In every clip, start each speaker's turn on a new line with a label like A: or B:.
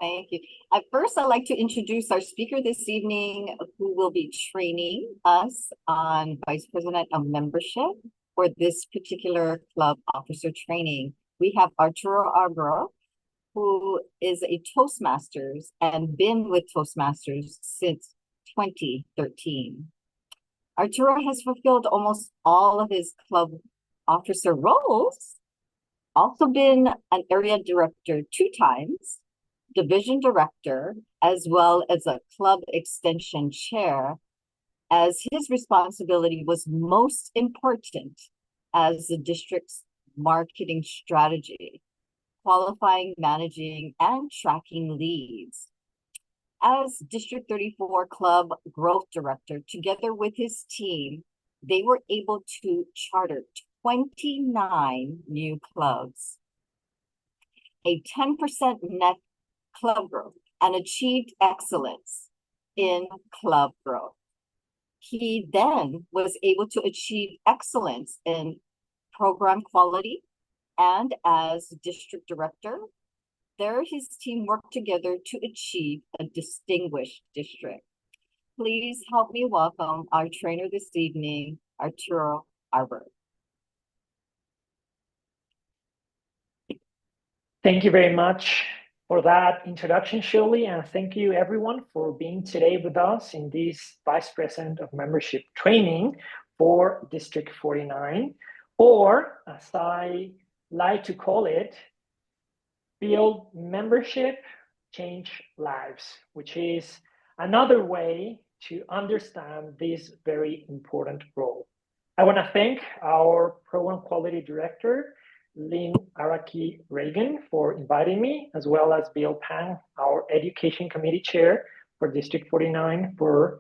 A: Thank you. At first, I'd like to introduce our speaker this evening, who will be training us on Vice President of Membership for this particular club officer training. We have Arturo Arboro, who is a Toastmasters and been with Toastmasters since 2013. Arturo has fulfilled almost all of his club officer roles, also been an area director 2 times, division director, as well as a club extension chair, as his responsibility was most important as the district's marketing strategy, qualifying, managing, and tracking leads. As District 34 Club Growth Director, together with his team, they were able to charter 29 new clubs, a 10% net club growth, and achieved excellence in club growth. He then was able to achieve excellence in program quality, and as district director, there his team worked together to achieve a distinguished district. Please help me welcome our trainer this evening, Arturo Arboro.
B: Thank you very much for that introduction, Shirley, and thank you everyone for being today with us in this Vice President of Membership training for District 49, or as I like to call it, Build Membership, Change Lives, which is another way to understand this very important role. I want to thank our Program Quality Director, Lynn Araki Reagan, for inviting me, as well as Bill Pang, our Education Committee Chair for District 49, for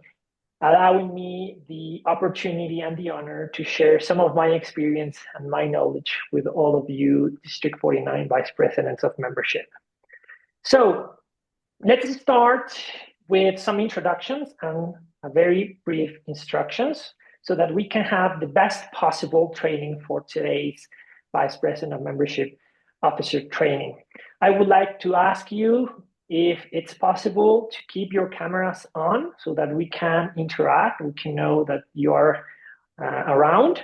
B: allowing me the opportunity and the honor to share some of my experience and my knowledge with all of you District 49 Vice Presidents of Membership. So let's start with some introductions and a very brief instructions so that we can have the best possible training for today's Vice President of Membership Officer training. I would like to ask you if it's possible to keep your cameras on so that we can interact, we can know that you are around.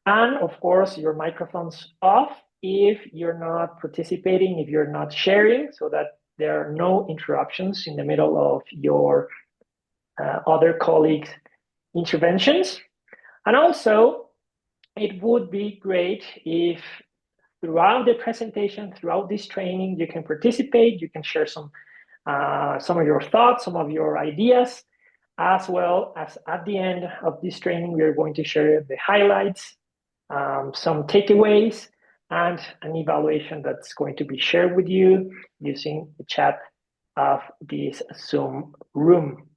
B: And of course, your microphones off if you're not participating, if you're not sharing, so that there are no interruptions in the middle of your other colleagues' interventions. And also, it would be great if throughout the presentation, throughout this training, you can participate, you can share some of your thoughts, some of your ideas, as well as at the end of this training, we are going to share the highlights, some takeaways, and an evaluation that's going to be shared with you using the chat of this Zoom room.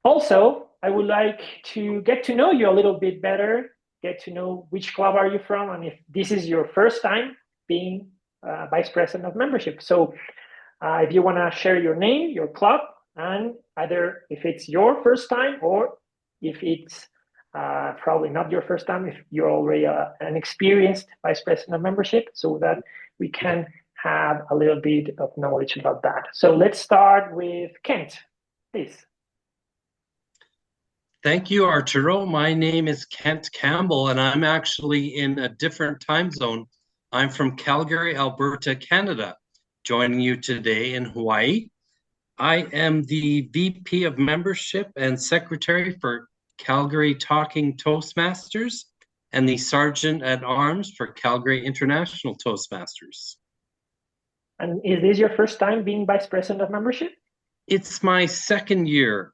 B: Also, I would like to get to know you a little bit better, get to know which club are you from, and if this is your first time being Vice President of Membership. So if you want to share your name, your club, and either if it's your first time or if it's probably not your first time, if you're already an experienced Vice President of Membership, so that we can have a little bit of knowledge about that. So let's start with Kent, please.
C: Thank you, Arturo. My name is Kent Campbell, and I'm actually in a different time zone. I'm from Calgary, Alberta, Canada, joining you today in Hawaii. I am the VP of Membership and Secretary for Calgary Talking Toastmasters and the Sergeant at Arms for Calgary International Toastmasters.
B: And is this your first time being Vice President of Membership?
C: It's my second year.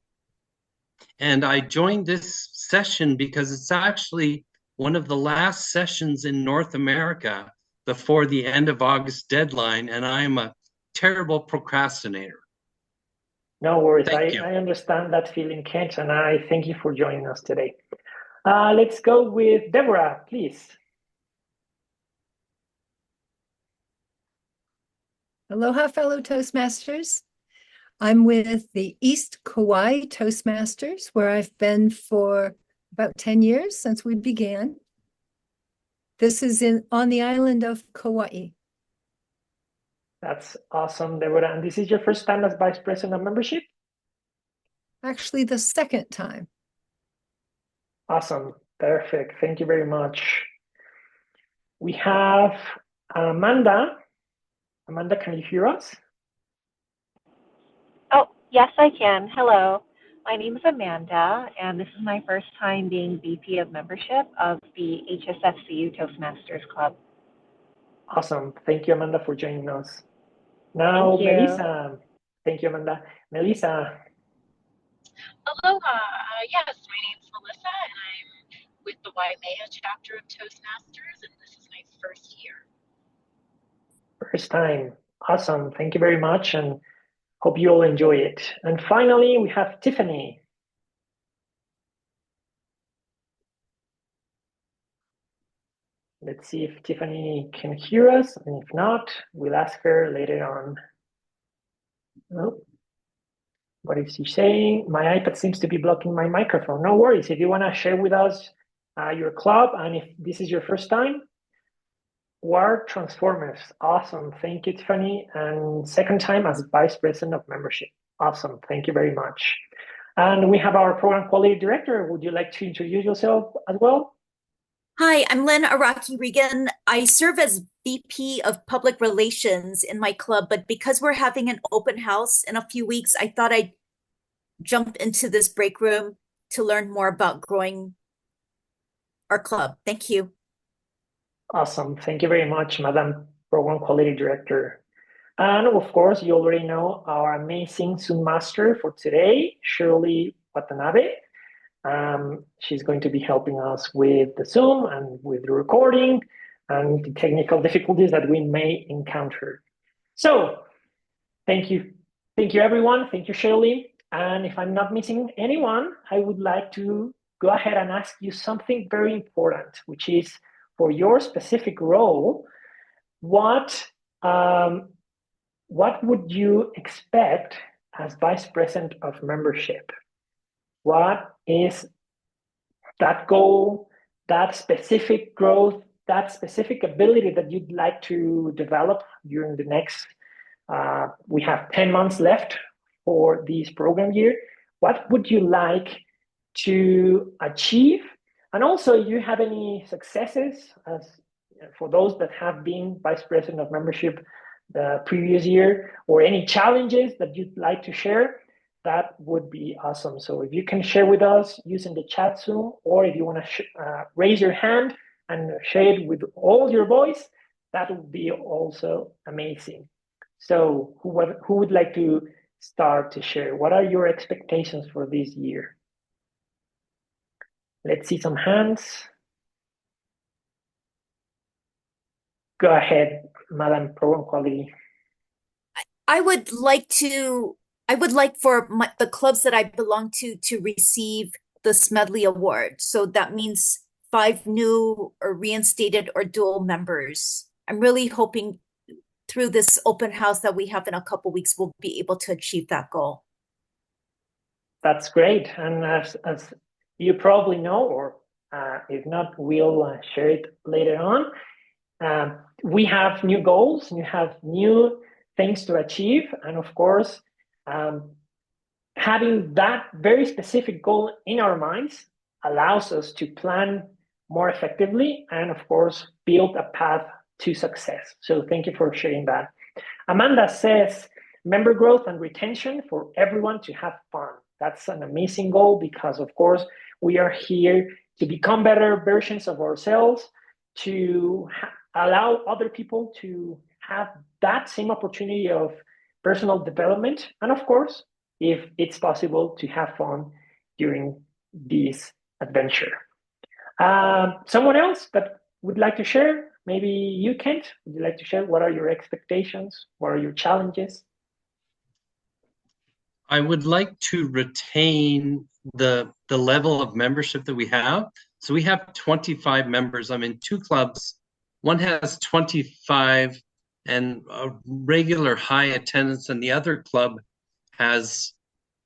C: And I joined this session because it's actually one of the last sessions in North America before the end of August deadline, and I am a terrible procrastinator.
B: No worries, I understand that feeling, Kent, and I thank you for joining us today. Let's go with Deborah, please.
D: Aloha, fellow Toastmasters. I'm with the East Kauai Toastmasters, where I've been for about 10 years since we began. This is on the island of Kauai.
B: That's awesome, Deborah. And this is your first time as Vice President of Membership?
D: Actually, the second time.
B: Awesome. Perfect. Thank you very much. We have Amanda. Amanda, can you hear us?
E: Oh, yes, I can. Hello. My name is Amanda, and this is my first time being VP of Membership of the HSFCU Toastmasters Club.
B: Awesome. Thank you, Amanda, for joining us. Now,
E: Thank you.
B: Melissa. Thank you, Amanda. Melissa.
F: Aloha. Yes, my name's Melissa, and I'm with the Waimea chapter of Toastmasters, and this is my first year.
B: First time. Awesome. Thank you very much, and hope you all enjoy it. And finally, we have Tiffany. Let's see if Tiffany can hear us, and if not, we'll ask her later on. Nope. What is she saying? My iPad seems to be blocking my microphone. No worries. If you want to share with us your club, and if this is your first time, War Transformers. Awesome. Thank you, Tiffany. And second time as Vice President of Membership. Awesome. Thank you very much. And we have our Program Quality Director. Would you like to introduce yourself as well?
G: Hi, I'm Lynn Araki Regan. I serve as VP of Public Relations in my club, but because we're having an open house in a few weeks, I thought I'd jump into this break room to learn more about growing our club. Thank you.
B: Awesome. Thank you very much, Madam Program Quality Director. And of course, you already know our amazing Zoom master for today, Shirley Watanabe. She's going to be helping us with the Zoom and with the recording and the technical difficulties that we may encounter. So thank you. Thank you, everyone. Thank you, Shirley. And if I'm not missing anyone, I would like to go ahead and ask you something very important, which is for your specific role, what would you expect as Vice President of Membership? What is that goal, that specific growth, that specific ability that you'd like to develop during the next, we have 10 months left for this program year. What would you like to achieve? And also, you have any successes as for those that have been Vice President of Membership the previous year, or any challenges that you'd like to share? That would be awesome. So if you can share with us using the chat Zoom, or if you want to raise your hand and share it with all your voice, that would be also amazing. So who would like to start to share? What are your expectations for this year? Let's see some hands. Go ahead, Madam Program Quality.
G: I would like for the clubs that I belong to receive the Smedley Award. So that means 5 new or reinstated or dual members. I'm really hoping through this open house that we have in a couple weeks, we'll be able to achieve that goal.
B: That's great. And as you probably know, or if not, we'll share it later on. We have new goals, you have new things to achieve. And of course, having that very specific goal in our minds allows us to plan more effectively and, of course, build a path to success. So thank you for sharing that. Amanda says, member growth and retention for everyone to have fun. That's an amazing goal because, of course, we are here to become better versions of ourselves, to allow other people to have that same opportunity of personal development, and of course, if it's possible, to have fun during this adventure. Someone else that would like to share? Maybe you, Kent, would you like to share? What are your expectations? What are your challenges?
C: I would like to retain the level of membership that we have. So we have 25 members. I'm in 2 clubs. One has 25 and a regular high attendance, and the other club has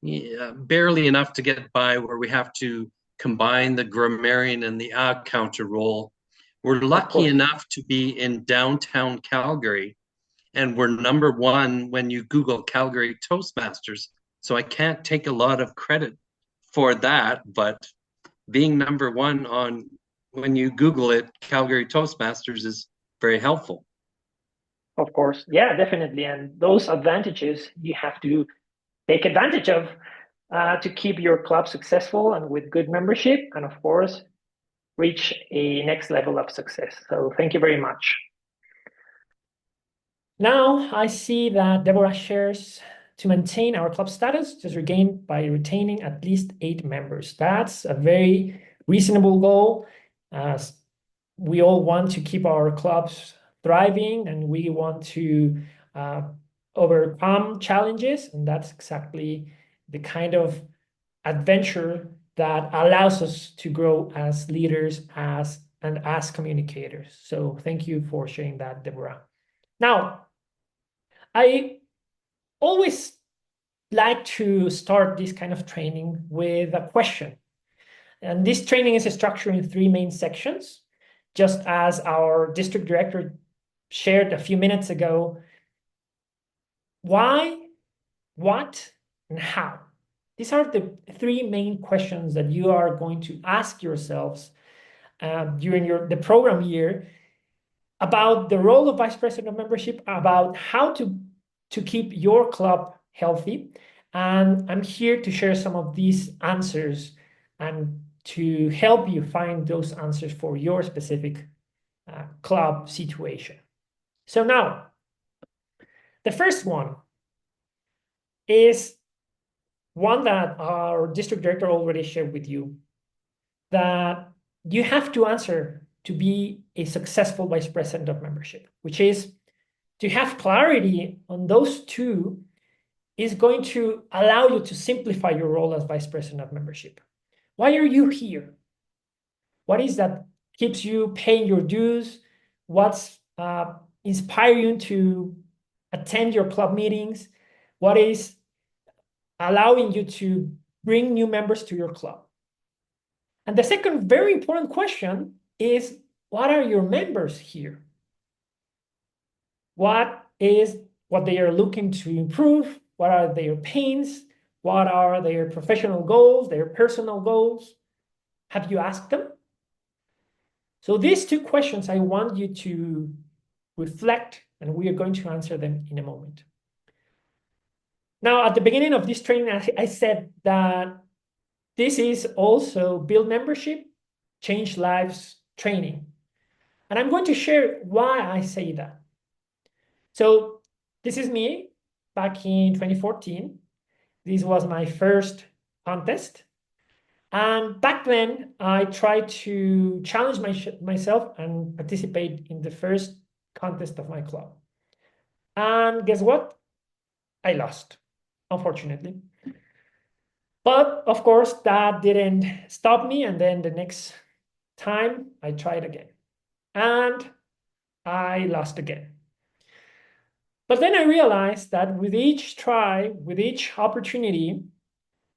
C: barely enough to get by, where we have to combine the grammarian and the counter role. We're lucky enough to be in downtown Calgary, and we're number one when you Google Calgary Toastmasters. So I can't take a lot of credit for that, but being number one on when you Google it, Calgary Toastmasters is very helpful.
B: Of course, yeah, definitely. And those advantages you have to take advantage of to keep your club successful and with good membership, and of course, reach a next level of success. So thank you very much. Now I see that Deborah shares to maintain our club status is regained by retaining at least 8 members. That's a very reasonable goal. We all want to keep our clubs thriving, and we want to overcome challenges, and that's exactly the kind of adventure that allows us to grow as leaders and as communicators. So thank you for sharing that, Deborah. Now, I always like to start this kind of training with a question. And this training is structured in 3 main sections, just as our district director shared a few minutes ago. Why, what, and how? These are the 3 main questions that you are going to ask yourselves during the program year about the role of Vice President of Membership, about how to keep your club healthy. And I'm here to share some of these answers and to help you find those answers for your specific club situation. So now, the first one is one that our district director already shared with you, that you have to answer to be a successful Vice President of Membership, which is to have clarity on those 2 is going to allow you to simplify your role as Vice President of Membership. Why are you here? What is that keeps you paying your dues? What's inspiring you to attend your club meetings? What is allowing you to bring new members to your club? And the second very important question is, what are your members here? What is what they are looking to improve? What are their pains? What are their professional goals, their personal goals? Have you asked them? So these 2 questions, I want you to reflect, and we are going to answer them in a moment. Now, at the beginning of this training, I said that this is also Build Membership, Change Lives training. And I'm going to share why I say that. So this is me back in 2014. This was my first contest. And back then, I tried to challenge myself and participate in the first contest of my club. And guess what? I lost, unfortunately. But of course, that didn't stop me. And then the next time, I tried again. And I lost again. But then I realized that with each try, with each opportunity,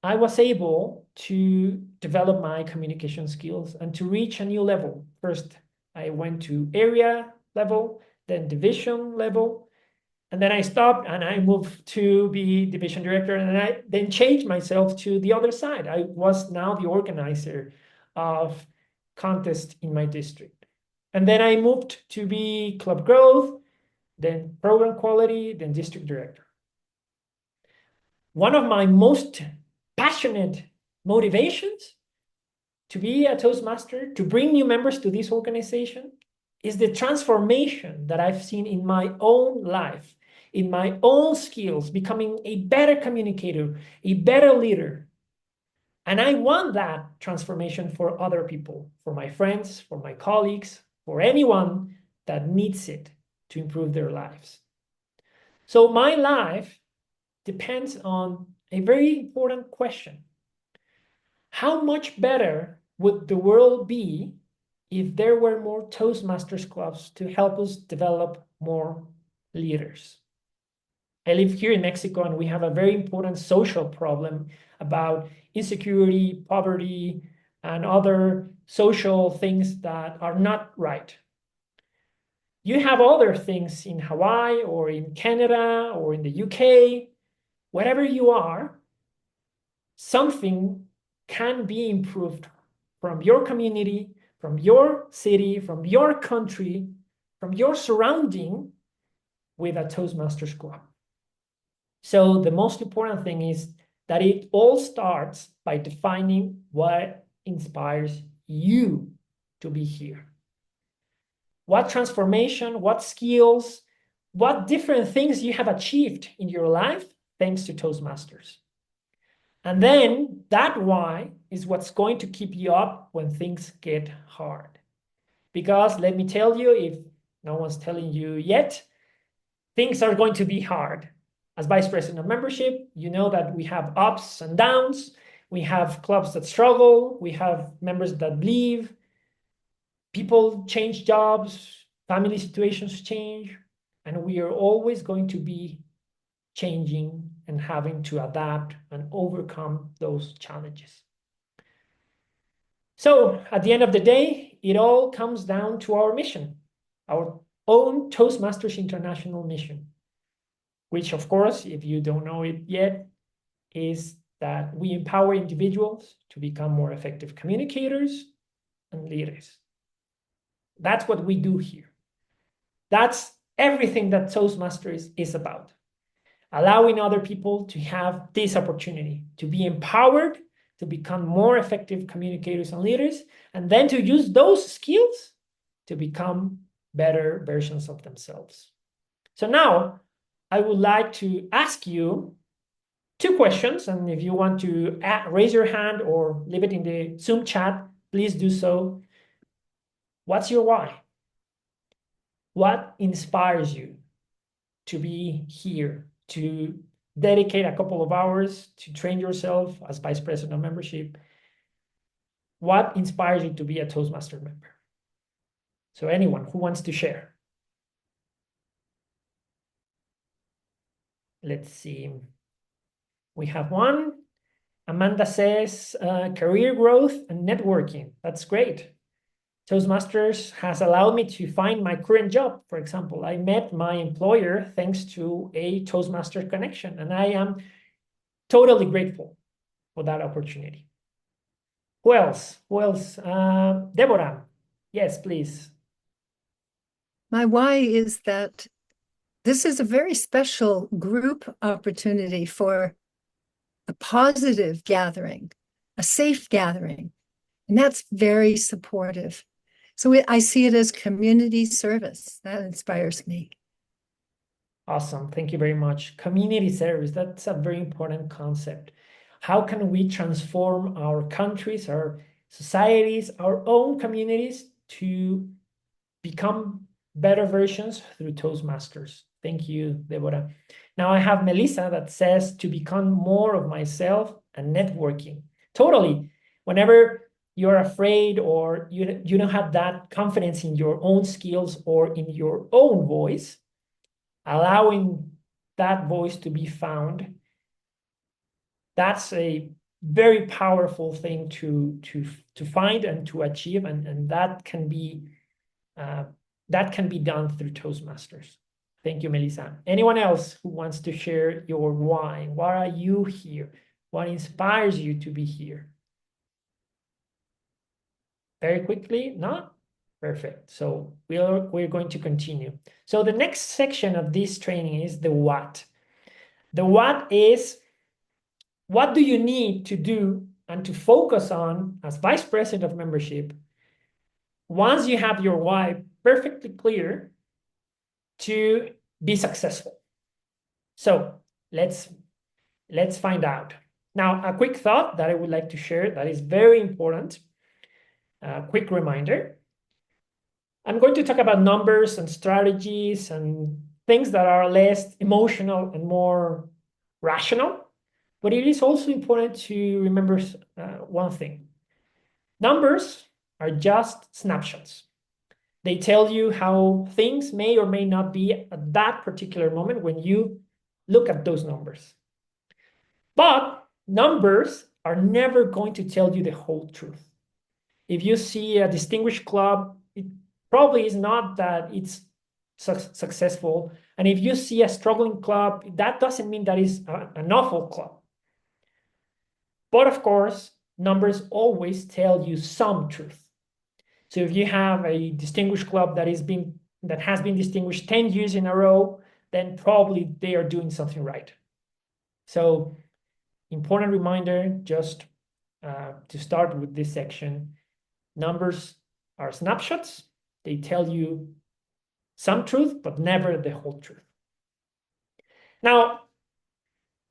B: I was able to develop my communication skills and to reach a new level. First, I went to area level, then division level, and then I stopped and I moved to be division director, and I then changed myself to the other side. I was now the organizer of contests in my district. And then I moved to be club growth, then program quality, then district director. One of my most passionate motivations to be a Toastmaster, to bring new members to this organization, is the transformation that I've seen in my own life, in my own skills, becoming a better communicator, a better leader. And I want that transformation for other people, for my friends, for my colleagues, for anyone that needs it to improve their lives. So my life depends on a very important question. How much better would the world be if there were more Toastmasters clubs to help us develop more leaders? I live here in Mexico, and we have a very important social problem about insecurity, poverty, and other social things that are not right. You have other things in Hawaii or in Canada or in the UK, wherever you are, something can be improved from your community, from your city, from your country, from your surrounding with a Toastmasters club. So the most important thing is that it all starts by defining what inspires you to be here. What transformation, what skills, what different things you have achieved in your life thanks to Toastmasters. And then that why is what's going to keep you up when things get hard. Because let me tell you, if no one's telling you yet, things are going to be hard. As Vice President of Membership, you know that we have ups and downs. We have clubs that struggle. We have members that leave. People change jobs. Family situations change. And we are always going to be changing and having to adapt and overcome those challenges. So at the end of the day, it all comes down to our mission, our own Toastmasters International mission, which of course, if you don't know it yet, is that we empower individuals to become more effective communicators and leaders. That's what we do here. That's everything that Toastmasters is about. Allowing other people to have this opportunity, to be empowered, to become more effective communicators and leaders, and then to use those skills to become better versions of themselves. So now I would like to ask you 2 questions, and if you want to raise your hand or leave it in the Zoom chat, please do so. What's your why? What inspires you to be here, to dedicate a couple of hours to train yourself as Vice President of Membership? What inspires you to be a Toastmaster member? So anyone who wants to share. Let's see. We have one. Amanda says, career growth and networking. That's great. Toastmasters has allowed me to find my current job. For example, I met my employer thanks to a Toastmaster connection, and I am totally grateful for that opportunity. Who else? Who else? Deborah. Yes, please.
D: My why is that this is a very special group opportunity for a positive gathering, a safe gathering, and that's very supportive. So I see it as community service. That inspires me.
B: Awesome. Thank you very much. Community service, that's a very important concept. How can we transform our countries, our societies, our own communities to become better versions through Toastmasters? Thank you, Deborah. Now I have Melissa that says to become more of myself and networking. Totally. Whenever you're afraid or you don't have that confidence in your own skills or in your own voice, allowing that voice to be found, that's a very powerful thing to find and to achieve, and that can be done through Toastmasters. Thank you, Melissa. Anyone else who wants to share your why? Why are you here? What inspires you to be here? Very quickly, no? Perfect. So we're going to continue. So the next section of this training is the what. The what is, what do you need to do and to focus on as Vice President of Membership once you have your why perfectly clear to be successful? So let's find out. Now, a quick thought that I would like to share that is very important. Quick reminder. I'm going to talk about numbers and strategies and things that are less emotional and more rational. But it is also important to remember one thing. Numbers are just snapshots. They tell you how things may or may not be at that particular moment when you look at those numbers. But numbers are never going to tell you the whole truth. If you see a distinguished club, it probably is not that it's successful. And if you see a struggling club, that doesn't mean that is an awful club. But of course, numbers always tell you some truth. So if you have a distinguished club that has been distinguished 10 years in a row, then probably they are doing something right. So important reminder, just to start with this section, numbers are snapshots. They tell you some truth, but never the whole truth. Now,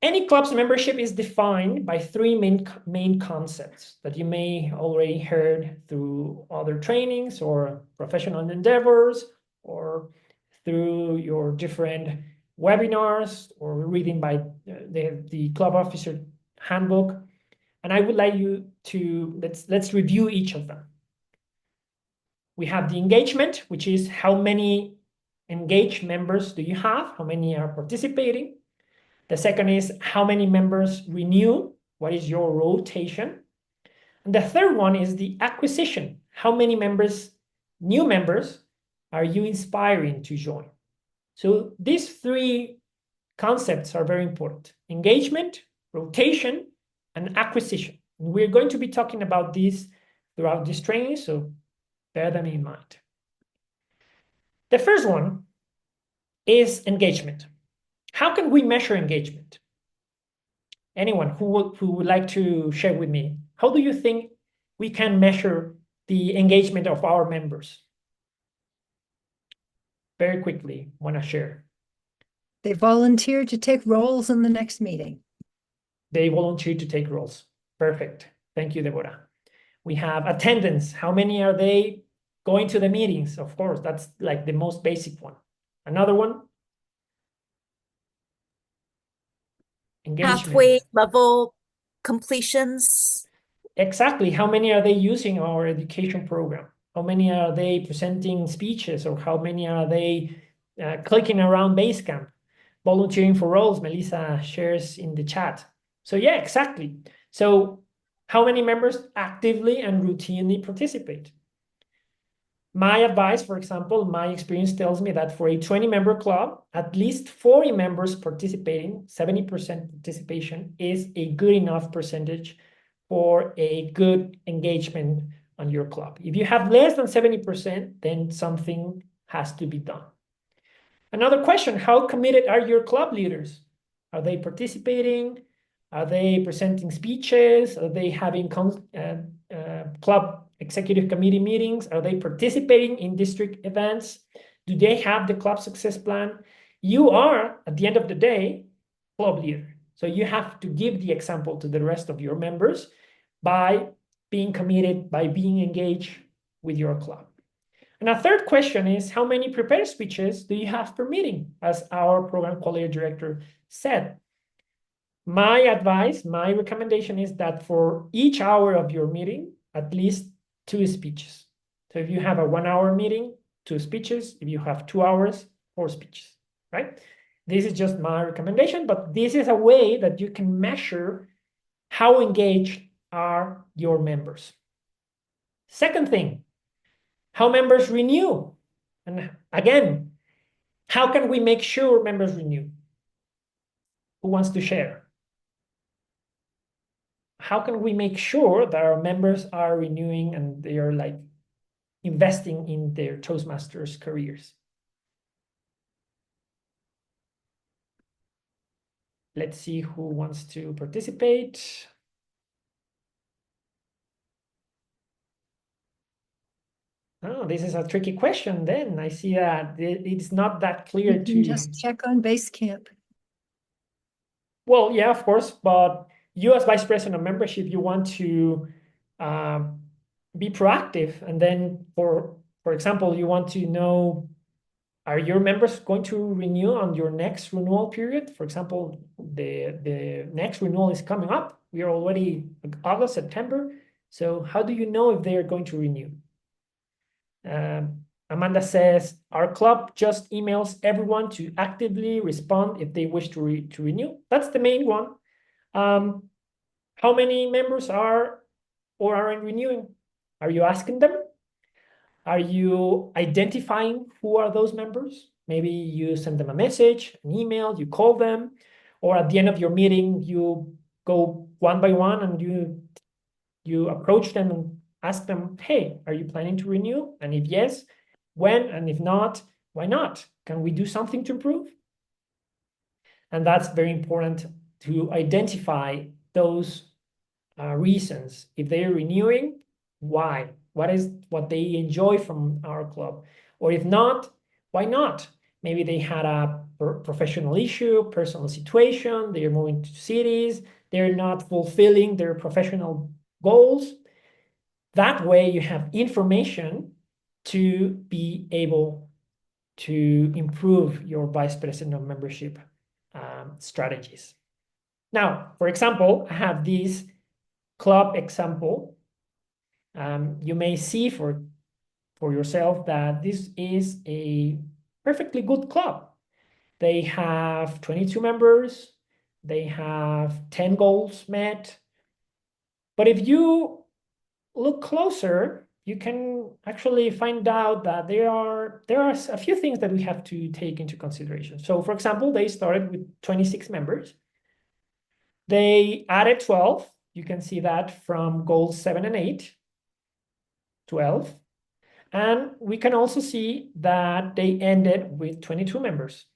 B: any club's membership is defined by three main concepts that you may already heard through other trainings or professional endeavors or through your different webinars or reading by the club officer handbook. And I would like you to, let's review each of them. We have the engagement, which is how many engaged members do you have? How many are participating? The second is how many members renew? What is your rotation? And the third one is the acquisition. How many members, new members, are you inspiring to join? So these three concepts are very important: engagement, rotation, and acquisition. And we're going to be talking about these throughout this training, so bear them in mind. The first one is engagement. How can we measure engagement? Anyone who would like to share with me? How do you think we can measure the engagement of our members? Very quickly, want to share.
D: They volunteer to take roles in the next meeting.
B: They volunteer to take roles. Perfect. Thank you, Deborah. We have attendance. How many are they going to the meetings? Of course, that's like the most basic one. Another one. Engagement.
G: Pathway level completions.
B: Exactly. How many are they using our education program? How many are they presenting speeches, or how many are they clicking around Basecamp? Volunteering for roles, Melissa shares in the chat. So yeah, exactly. So how many members actively and routinely participate? My advice, for example, my experience tells me that for a 20-member club, at least 40 members participating, 70% participation, is a good enough percentage for a good engagement on your club. If you have less than 70%, then something has to be done. Another question: how committed are your club leaders? Are they participating? Are they presenting speeches? Are they having club executive committee meetings? Are they participating in district events? Do they have the club success plan? You are, at the end of the day, club leader. So you have to give the example to the rest of your members by being committed, by being engaged with your club. And a third question is, how many prepared speeches do you have per meeting? As our program quality director said, my advice, my recommendation is that for each hour of your meeting, at least 2 speeches. So if you have a 1-hour meeting, 2 speeches. If you have 2 hours, 4 speeches, right? This is just my recommendation, but this is a way that you can measure how engaged are your members. Second thing, how members renew. And again, how can we make sure members renew? Who wants to share? How can we make sure that our members are renewing and they are like investing in their Toastmasters careers? Let's see who wants to participate. Oh, this is a tricky question then. I see that it's not that clear
D: You can just check on Basecamp.
B: Well, yeah, of course, but you as vice president of membership, you want to be proactive. And then for example, you want to know, are your members going to renew on your next renewal period? For example, the next renewal is coming up. We are already August, September. So how do you know if they are going to renew? Amanda says, our club just emails everyone to actively respond if they wish to renew. That's the main one. How many members are or aren't renewing? Are you asking them? Are you identifying who are those members? Maybe you send them a message, an email, you call them, or at the end of your meeting, you go one by one and you approach them and ask them, hey, are you planning to renew? And if yes, when? And if not, why not? Can we do something to improve? And that's very important to identify those reasons. If they're renewing, why? What is what they enjoy from our club? Or if not, why not? Maybe they had a professional issue, personal situation, they're moving to cities, they're not fulfilling their professional goals. That way you have information to be able to improve your vice president of membership strategies. Now, for example, I have this club example. You may see for yourself that this is a perfectly good club. They have 22 members. They have 10 goals met. But if you look closer, you can actually find out that there are a few things that we have to take into consideration. So, for example, they started with 26 members. They added 12. You can see that from goals 7 and 8, 12. And we can also see that they ended with 22 members.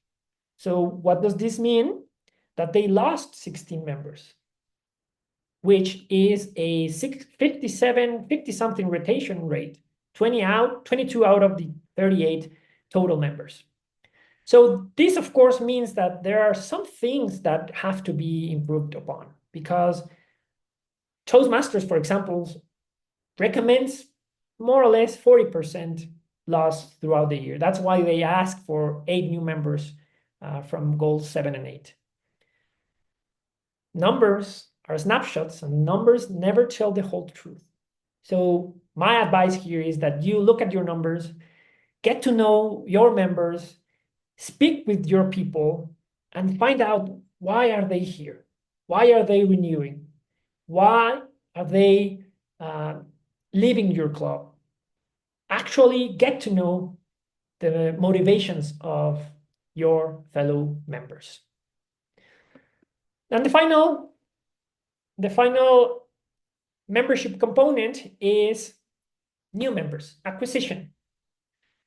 B: So what does this mean? That they lost 16 members, which is a 50-something rotation rate, 22 out of the 38 total members. So this, of course, means that there are some things that have to be improved upon, because Toastmasters, for example, recommends more or less 40% loss throughout the year. That's why they ask for 8 new members from goals 7 and 8. Numbers are snapshots, and numbers never tell the whole truth. So my advice here is that you look at your numbers, get to know your members, speak with your people, and find out, why are they here? Why are they renewing? Why are they leaving your club? Actually get to know the motivations of your fellow members. And the final membership component is new members, acquisition.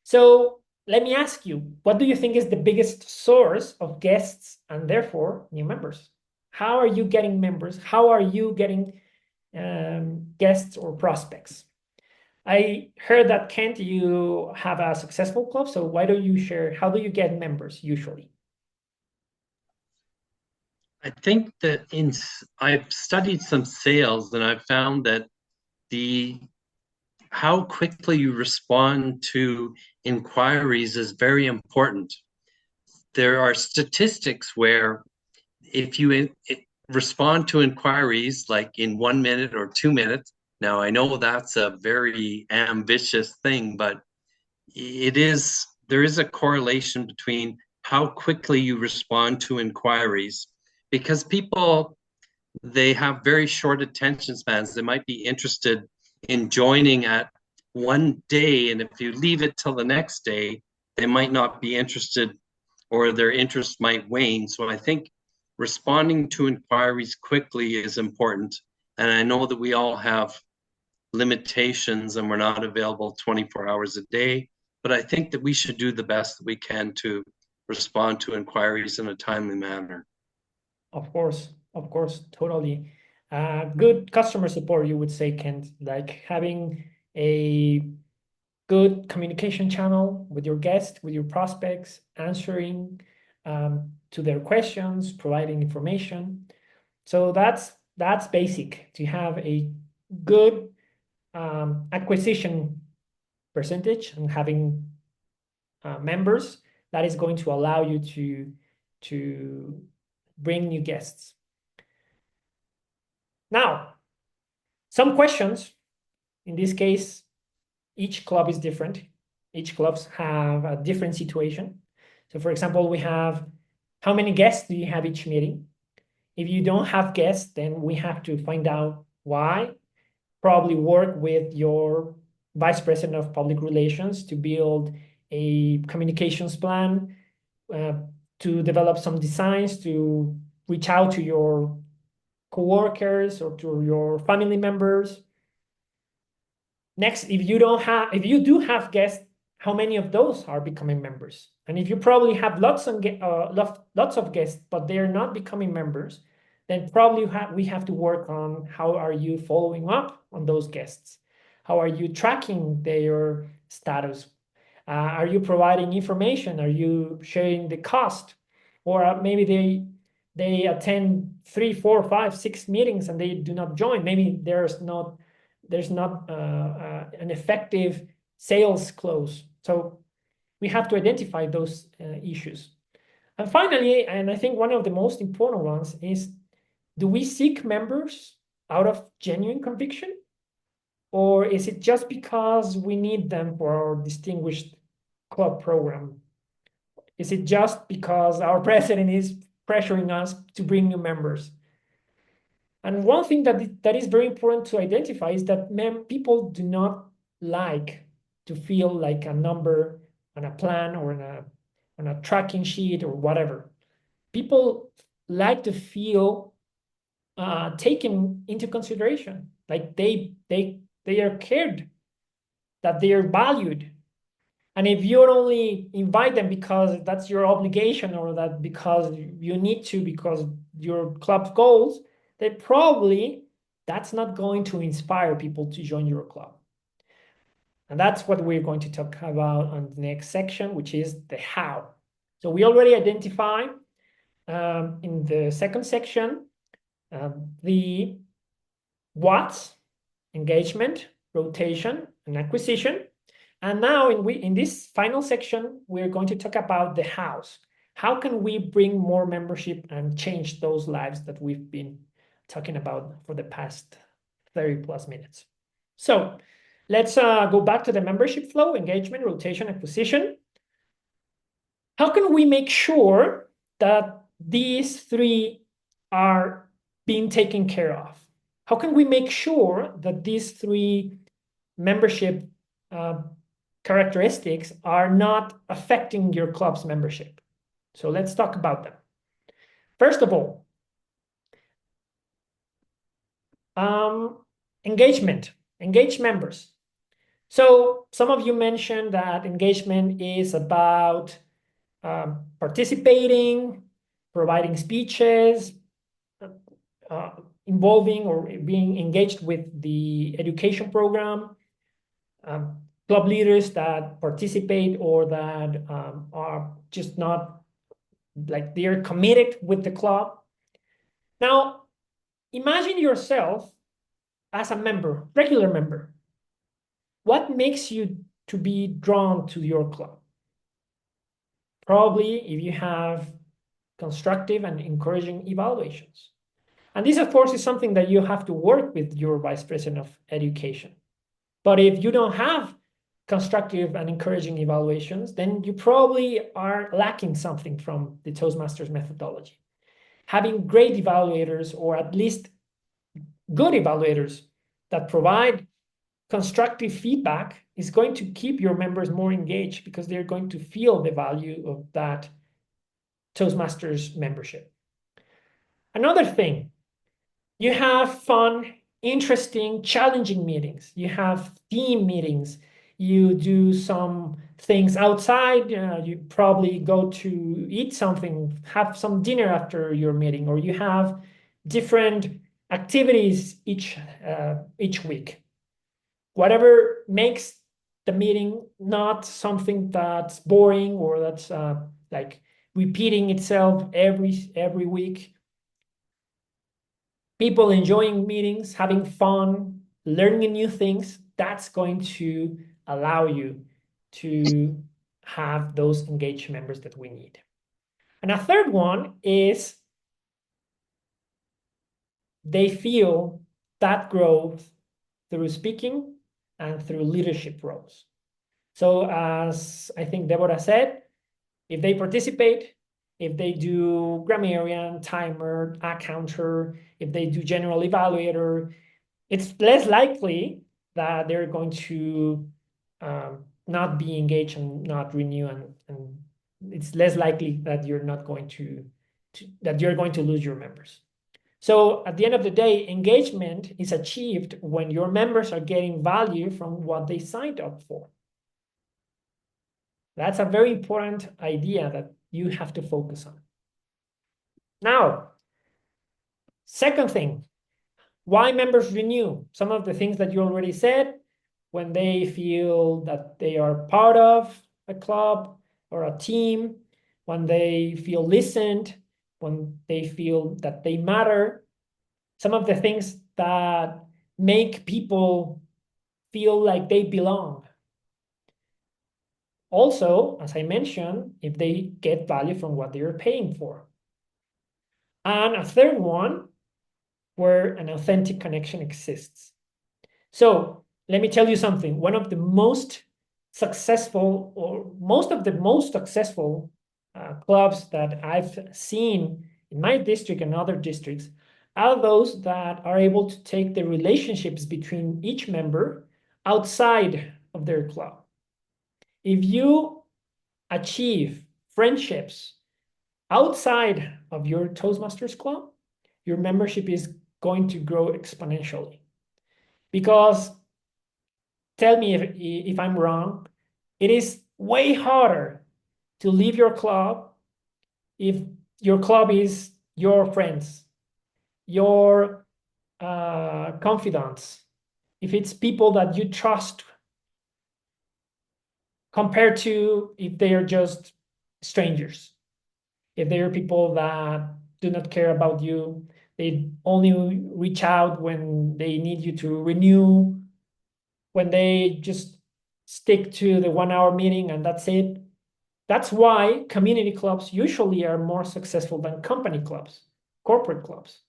B: So let me ask you, what do you think is the biggest source of guests and therefore new members? How are you getting members? How are you getting guests or prospects? I heard that, Kent, you have a successful club, so why don't you share, how do you get members usually?
C: I think that I've studied some sales, and I've found that how quickly you respond to inquiries is very important. There are statistics where if you respond to inquiries like in 1 minute or 2 minutes, now I know that's a very ambitious thing, but there is a correlation between how quickly you respond to inquiries, because people, they have very short attention spans. They might be interested in joining at one day, and if you leave it till the next day, they might not be interested, or their interest might wane. So I think responding to inquiries quickly is important. And I know that we all have limitations and we're not available 24 hours a day, but I think that we should do the best that we can to respond to inquiries in a timely manner.
B: Of course, totally. Good customer support, you would say, Kent, like having a good communication channel with your guests, with your prospects, answering to their questions, providing information. So that's basic, to have a good acquisition percentage and having members. That is going to allow you to bring new guests. Now, some questions. In this case, each club is different. Each clubs have a different situation. So for example, we have, how many guests do you have each meeting? If you don't have guests, then we have to find out why. Probably work with your vice president of public relations to build a communications plan, to develop some designs, to reach out to your coworkers or to your family members. Next, if you do have guests, how many of those are becoming members? And if you probably have lots of guests, but they're not becoming members, then probably we have to work on how are you following up on those guests? How are you tracking their status? Are you providing information? Are you sharing the cost? Or maybe they attend 3, 4, 5, 6 meetings and they do not join. Maybe there's not an effective sales close. So we have to identify those issues. And finally, and I think one of the most important ones is, do we seek members out of genuine conviction? Or is it just because we need them for our distinguished club program? Is it just because our president is pressuring us to bring new members? And one thing that is very important to identify is that people do not like to feel like a number on a plan or on a tracking sheet or whatever. People like to feel taken into consideration, like they are cared, that they are valued. And if you only invite them because that's your obligation or that because you need to, because your club's goals, then probably that's not going to inspire people to join your club. And that's what we're going to talk about on the next section, which is the how. So we already identified in the second section the what, engagement, rotation, and acquisition. And now in this final section, we're going to talk about the hows. How can we bring more membership and change those lives that we've been talking about for the past 30 plus minutes? So let's go back to the membership flow: engagement, rotation, acquisition. How can we make sure that these three are being taken care of? How can we make sure that these three membership characteristics are not affecting your club's membership? So let's talk about them. First of all, engagement, engage members. So some of you mentioned that engagement is about participating, providing speeches, involving or being engaged with the education program, club leaders that participate or that are just not, like, they're committed with the club. Now, imagine yourself as a member, regular member. What makes you to be drawn to your club? Probably if you have constructive and encouraging evaluations. And this, of course, is something that you have to work with your vice president of education. But if you don't have constructive and encouraging evaluations, then you probably are lacking something from the Toastmasters methodology. Having great evaluators, or at least good evaluators that provide constructive feedback, is going to keep your members more engaged because they're going to feel the value of that Toastmasters membership. Another thing, you have fun, interesting, challenging meetings. You have team meetings. You do some things outside. You probably go to eat something, have some dinner after your meeting, or you have different activities each week. Whatever makes the meeting not something that's boring or that's like repeating itself every week. People enjoying meetings, having fun, learning new things, that's going to allow you to have those engaged members that we need. And a third one is they feel that growth through speaking and through leadership roles. So as I think Deborah said, if they participate, if they do grammarian, timer, accounter, if they do general evaluator, it's less likely that they're going to not be engaged and not renew, and it's less likely that you're not going that you're going to lose your members. So at the end of the day, engagement is achieved when your members are getting value from what they signed up for. That's a very important idea that you have to focus on. Now, second thing, why members renew? Some of the things that you already said, when they feel that they are part of a club or a team, when they feel listened, when they feel that they matter, some of the things that make people feel like they belong. Also, as I mentioned, if they get value from what they're paying for. And a third one, where an authentic connection exists. So let me tell you something. One of the most successful, or most of the most successful clubs that I've seen in my district and other districts are those that are able to take the relationships between each member outside of their club. If you achieve friendships outside of your Toastmasters club, your membership is going to grow exponentially. Because, tell me if I'm wrong, it is way harder to leave your club if your club is your friends, your confidants, if it's people that you trust, compared to if they are just strangers. If they are people that do not care about you, they only reach out when they need you to renew, when they just stick to the 1 hour meeting and that's it. That's why community clubs usually are more successful than company clubs, corporate clubs,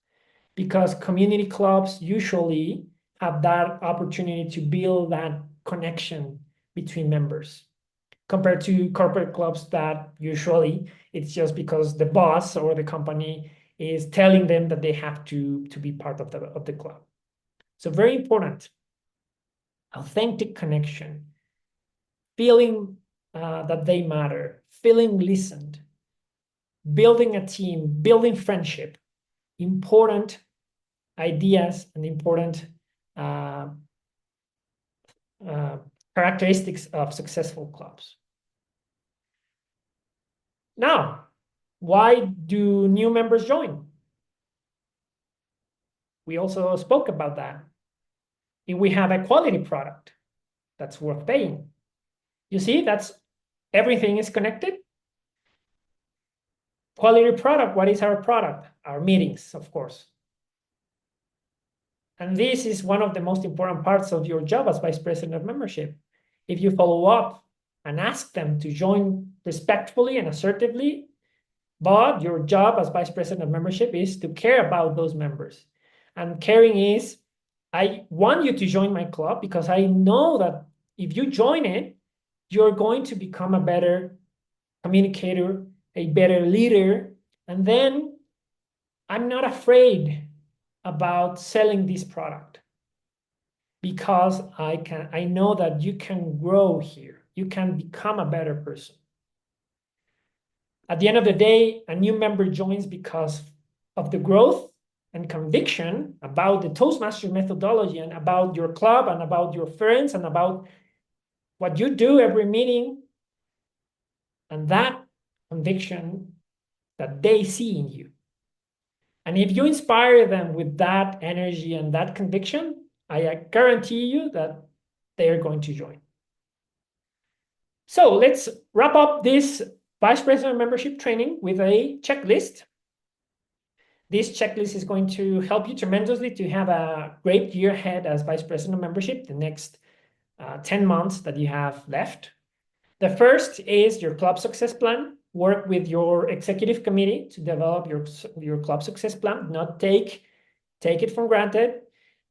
B: because community clubs usually have that opportunity to build that connection between members, compared to corporate clubs that usually it's just because the boss or the company is telling them that they have to be part of the club. So very important, authentic connection, feeling that they matter, feeling listened, building a team, building friendship, important ideas and important characteristics of successful clubs. Now, why do new members join? We also spoke about that. If we have a quality product that's worth paying, you see, that's everything is connected. Quality product, what is our product? Our meetings, of course. And this is one of the most important parts of your job as Vice President of Membership. If you follow up and ask them to join respectfully and assertively, but your job as Vice President of Membership is to care about those members. And caring is, I want you to join my club because I know that if you join it, you're going to become a better communicator, a better leader, and then I'm not afraid about selling this product because I know that you can grow here. You can become a better person. At the end of the day, a new member joins because of the growth and conviction about the Toastmasters methodology and about your club and about your friends and about what you do every meeting, and that conviction that they see in you. And if you inspire them with that energy and that conviction, I guarantee you that they are going to join. So let's wrap up this Vice President Membership training with a checklist. This checklist is going to help you tremendously to have a great year ahead as Vice President of Membership, the next 10 months that you have left. The first is your club success plan. Work with your executive committee to develop your club success plan. Not take it for granted,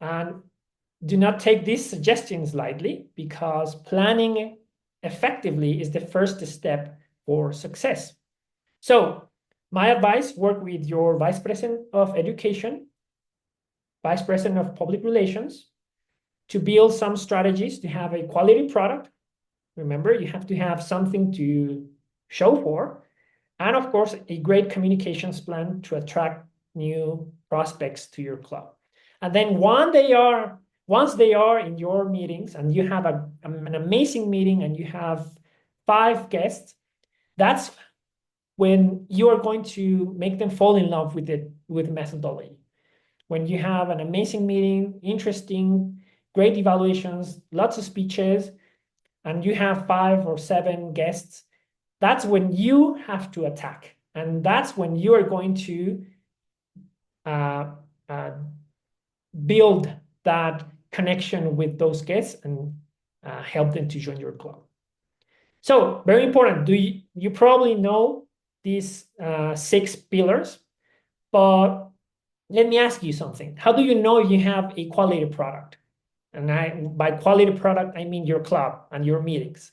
B: and do not take these suggestions lightly, because planning effectively is the first step for success. So my advice, work with your Vice President of Education, Vice President of Public Relations, to build some strategies to have a quality product, Remember, you have to have something to show for. And of course, a great communications plan to attract new prospects to your club. And then once they are in your meetings and you have an amazing meeting and you have 5 guests, that's when you are going to make them fall in love with methodology. When you have an amazing meeting, interesting, great evaluations, lots of speeches, and you have 5 or 7 guests, that's when you have to attack. And that's when you are going to build that connection with those guests and help them to join your club. So very important. You probably know these 6 pillars, but let me ask you something. How do you know you have a quality product? And by quality product, I mean your club and your meetings.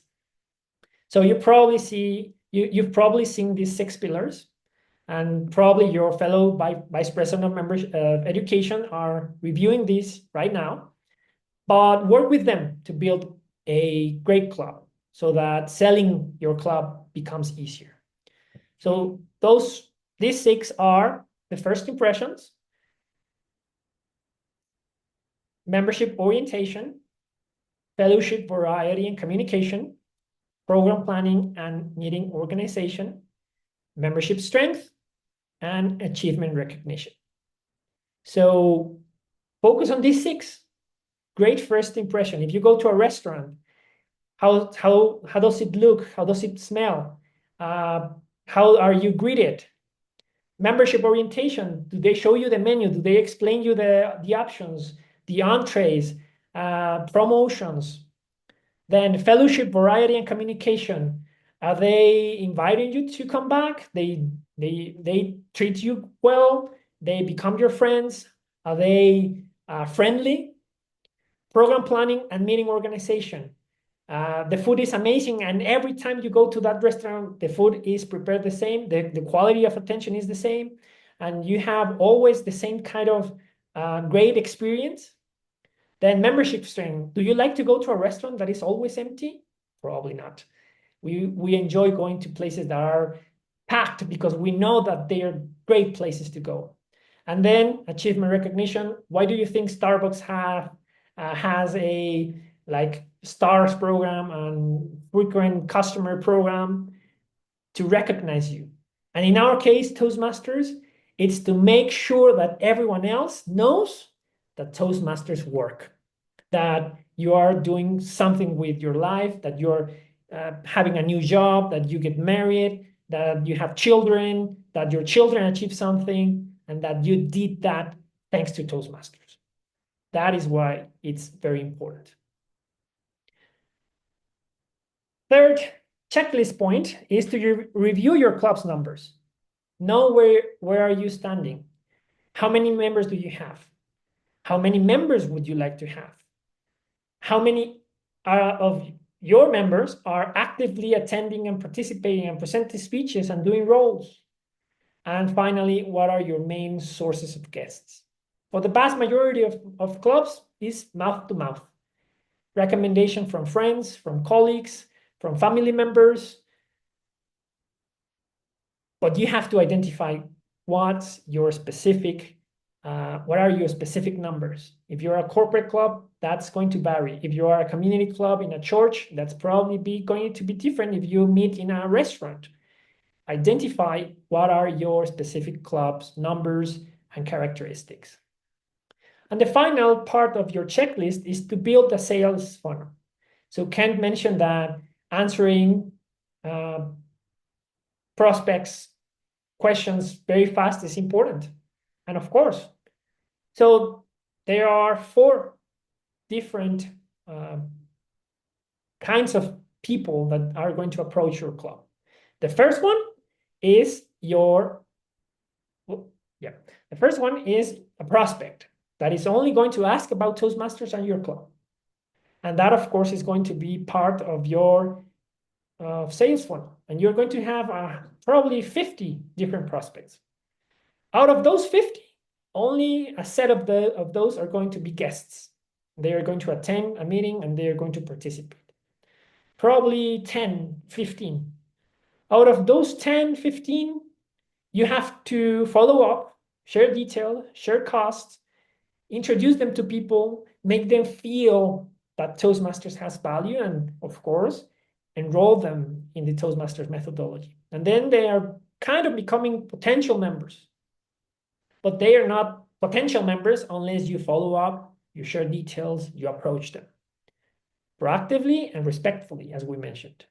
B: So you've probably seen these 6 pillars, and probably your fellow vice president of membership education are reviewing these right now. But work with them to build a great club so that selling your club becomes easier. So these 6 are the first impressions, membership orientation, fellowship variety and communication, program planning and meeting organization, membership strength, and achievement recognition. So focus on these 6. Great first impression. If you go to a restaurant, how does it look? How does it smell? How are you greeted? Membership orientation. Do they show you the menu? Do they explain you the options, the entrees, promotions? Then fellowship, variety, and communication. Are they inviting you to come back? They treat you well? They become your friends? Are they friendly? Program planning and meeting organization. The food is amazing, and every time you go to that restaurant, the food is prepared the same, the quality of attention is the same, and you have always the same kind of great experience. Then membership strength. Do you like to go to a restaurant that is always empty? Probably not. We enjoy going to places that are packed because we know that they are great places to go. And then achievement recognition. Why do you think Starbucks has a stars program and frequent customer program? To recognize you. And in our case, Toastmasters, it's to make sure that everyone else knows that Toastmasters work, that you are doing something with your life, that you're having a new job, that you get married, that you have children, that your children achieve something, and that you did that thanks to Toastmasters. That is why it's very important. Third checklist point is to review your club's numbers. Know where are you standing? How many members do you have? How many members would you like to have? How many of your members are actively attending and participating and presenting speeches and doing roles? And finally, what are your main sources of guests? For the vast majority of clubs, is mouth to mouth. Recommendation from friends, from colleagues, from family members. But you have to identify what are your specific numbers. If you're a corporate club, that's going to vary. If you are a community club in a church, that's probably going to be different if you meet in a restaurant. Identify what are your specific club's numbers and characteristics. And the final part of your checklist is to build a sales funnel. So Kent mentioned that answering prospects' questions very fast is important. And of course, so there are 4 different kinds of people that are going to approach your club. The first one is a prospect that is only going to ask about Toastmasters and your club. And that, of course, is going to be part of your sales funnel. And you're going to have probably 50 different prospects. Out of those 50, only a set of those are going to be guests. They are going to attend a meeting and they are going to participate. probably 10, 15. Out of those 10, 15, you have to follow up, share detail, share costs, introduce them to people, make them feel that Toastmasters has value, and of course, enroll them in the Toastmasters methodology. And then they are kind of becoming potential members. But they are not potential members unless you follow up, you share details, you approach them proactively and respectfully, as we mentioned.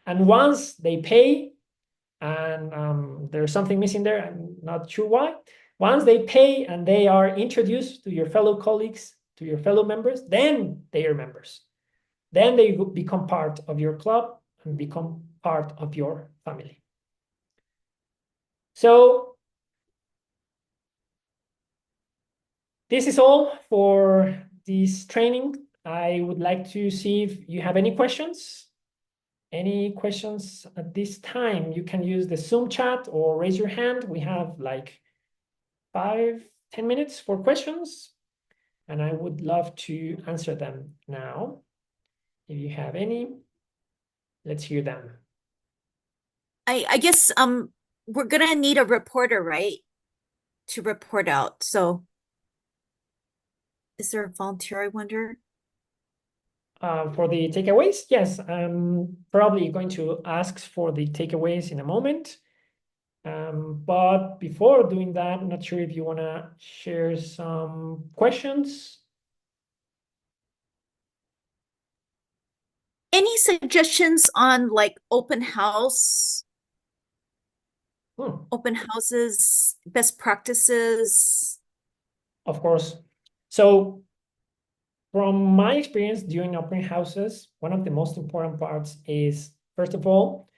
B: And once they pay, and there's something missing there, I'm not sure why. Once they pay and they are introduced to your fellow colleagues, to your fellow members, then they are members. Then they become part of your club and become part of your family. So this is all for this training. I would like to see if you have any questions. Any questions at this time? You can use the Zoom chat or raise your hand. We have like 5-10 minutes for questions, and I would love to answer them now. If you have any, let's hear them.
G: I guess we're gonna need a reporter, right? To report out. So is there a volunteer, I wonder?
B: For the takeaways, yes, I'm probably going to ask for the takeaways in a moment. But before doing that, I'm not sure if you want to share some questions.
G: Any suggestions on like open house, open houses, best practices?
B: Of course. So from my experience during open houses, one of the most important parts is, first of all,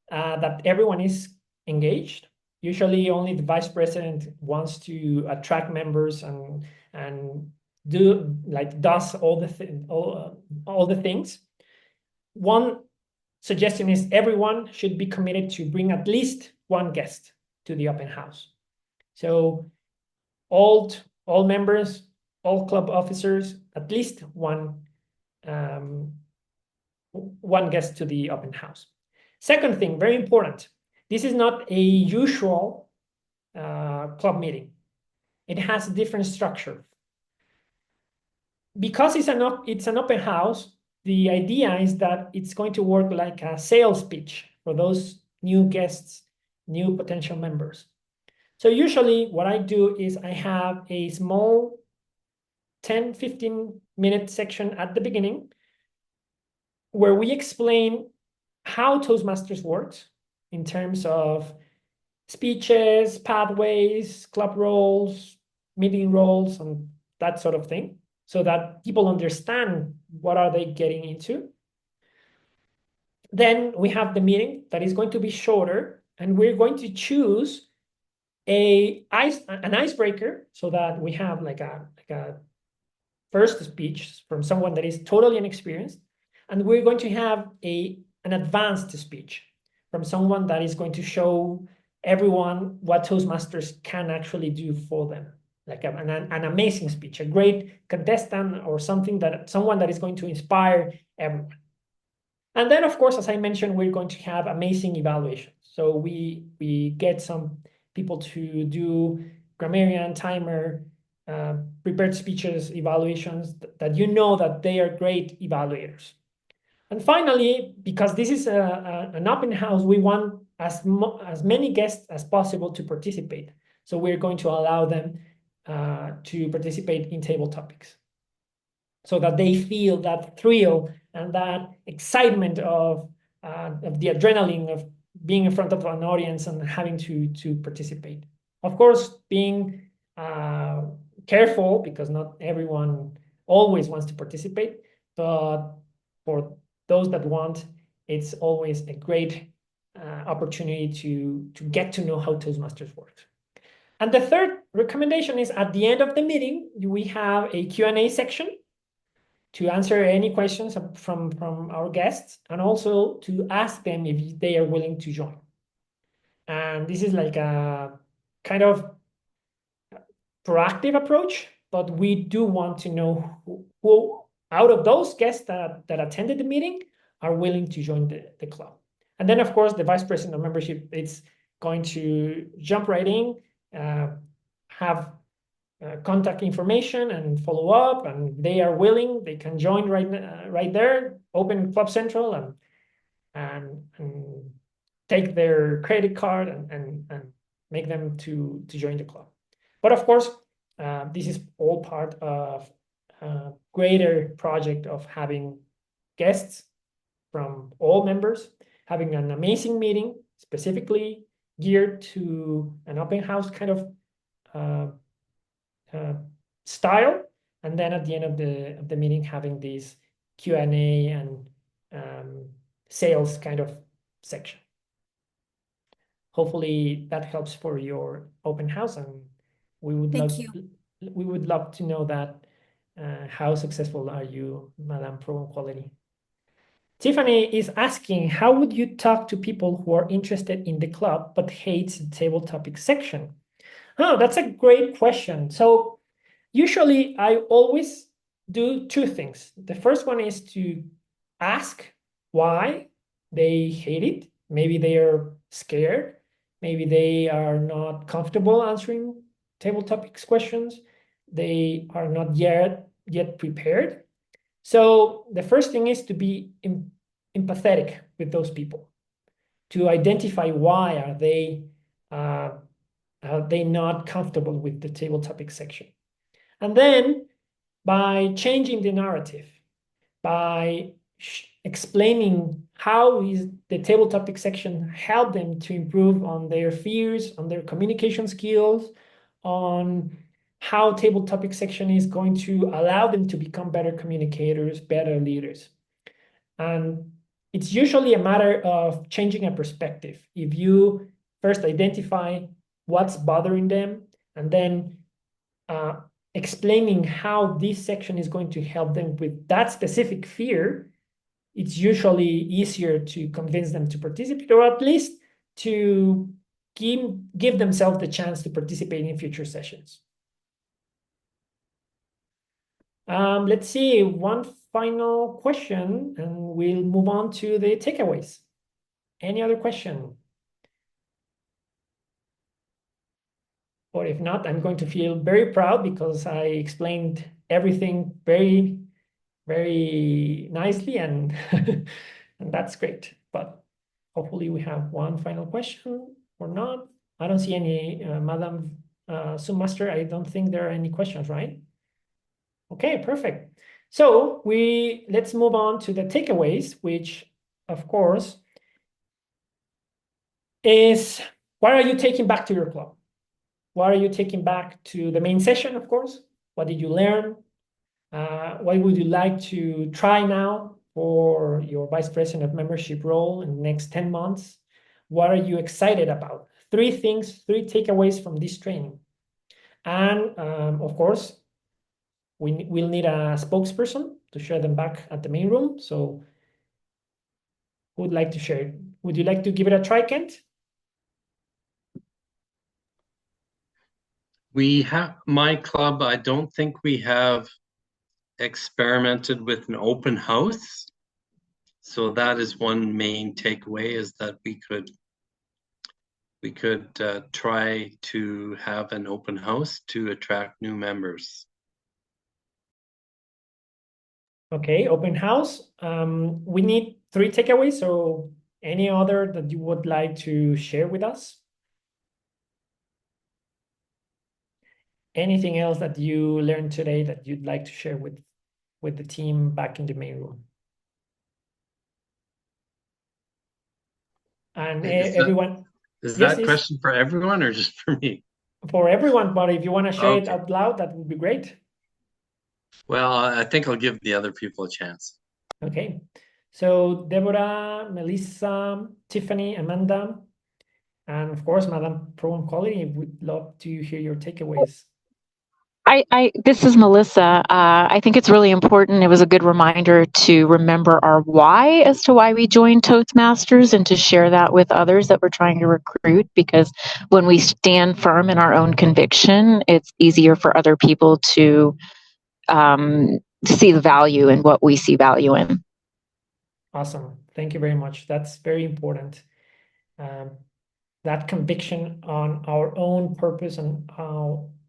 B: that everyone is engaged. Usually only the vice president wants to attract members and does all the things. One suggestion is everyone should be committed to bring at least one guest to the open house. So all members, all club officers, at least one guest to the open house. Second thing, very important, this is not a usual club meeting. It has a different structure. Because it's an open house, the idea is that it's going to work like a sales pitch for those new guests, new potential members. So usually what I do is I have a small 10-15 minute section at the beginning where we explain how Toastmasters works in terms of speeches, pathways, club roles, meeting roles, and that sort of thing, so that people understand what are they getting into. Then we have the meeting that is going to be shorter, and we're going to choose an icebreaker so that we have like a first speech from someone that is totally inexperienced, and we're going to have an advanced speech from someone that is going to show everyone what Toastmasters can actually do for them, like an amazing speech, a great contestant, or someone that is going to inspire everyone. And then, of course, as I mentioned, we're going to have amazing evaluations. So we get some people to do grammarian, timer, prepared speeches, evaluations that you know that they are great evaluators. And finally, because this is an open house, we want as many guests as possible to participate. So we're going to allow them to participate in table topics so that they feel that thrill and that excitement of the adrenaline of being in front of an audience and having to participate. Of course, being careful, because not everyone always wants to participate, but for those that want, it's always a great opportunity to get to know how Toastmasters works. And the third recommendation is at the end of the meeting, we have a Q&A section to answer any questions from our guests, and also to ask them if they are willing to join. And this is like a kind of proactive approach, but we do want to know who out of those guests that attended the meeting, are willing to join the club. And then, of course, the vice president of membership, it's going to jump right in, have contact information and follow up, and they are willing, they can join right there, open Club Central and take their credit card and make them to join the club. But of course, this is all part of a greater project of having guests from all members, having an amazing meeting specifically geared to an open house kind of style, and then at the end of the meeting having this Q&A and sales kind of section. Hopefully that helps for your open house, and we would love to know that how successful are you, Madam Pro Quality. Tiffany is asking, how would you talk to people who are interested in the club but hates the table topic section? Oh, that's a great question. So usually I always do two things. The first one is to ask why they hate it. Maybe they are scared. Maybe they are not comfortable answering table topics questions. They are not yet prepared. So the first thing is to be empathetic with those people, to identify why are they not comfortable with the table topic section. And then by changing the narrative, by explaining how is the table topic section help them to improve on their fears, on their communication skills, on how table topic section is going to allow them to become better communicators, better leaders. And it's usually a matter of changing a perspective. If you first identify what's bothering them, and then explaining how this section is going to help them with that specific fear, it's usually easier to convince them to participate, or at least to give themselves the chance to participate in future sessions. Let's see, one final question, and we'll move on to the takeaways. Any other question? Or if not, I'm going to feel very proud because I explained everything very, very nicely, and, and that's great. But hopefully we have one final question or not. I don't see any, Madam Zoom Master, I don't think there are any questions, right? Okay, perfect. So let's move on to the takeaways, which of course is, what are you taking back to your club? What are you taking back to the main session, of course? What did you learn? What would you like to try now for your Vice President of Membership role in the next 10 months? What are you excited about? 3 things, 3 takeaways from this training. And of course, we'll need a spokesperson to share them back at the main room. So who would like to share it? Would you like to give it a try, Kent?
C: We have, my club, I don't think we have experimented with an open house. So that is one main takeaway, is that we could try to have an open house to attract new members.
B: Okay, open house. We need 3 takeaways. So any other that you would like to share with us? Anything else that you learned today that you'd like to share with the team back in the main room? And everyone.
C: Is
B: Yes,
C: that question for everyone or just for me?
B: For everyone, but if you want to share it
C: Okay.
B: out loud, that would be great.
C: Well, I think I'll give the other people a chance.
B: Okay. So Deborah, Melissa, Tiffany, Amanda, and of course, Madam Pro Quality, would love to hear your takeaways.
F: This is Melissa. I think it's really important. It was a good reminder to remember our why as to why we joined Toastmasters, and to share that with others that we're trying to recruit, because when we stand firm in our own conviction, it's easier for other people to see the value in what we see value in.
B: Awesome. Thank you very much. That's very important. That conviction on our own purpose and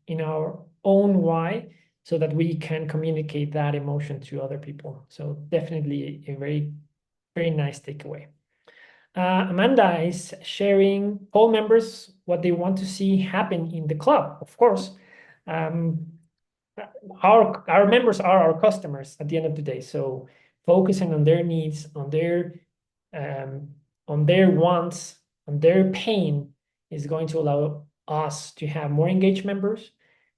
B: in our own why, so that we can communicate that emotion to other people. So definitely a very, very nice takeaway. Amanda is sharing all members what they want to see happen in the club. Of course, our members are our customers at the end of the day. So focusing on their needs, on their wants, on their pain is going to allow us to have more engaged members,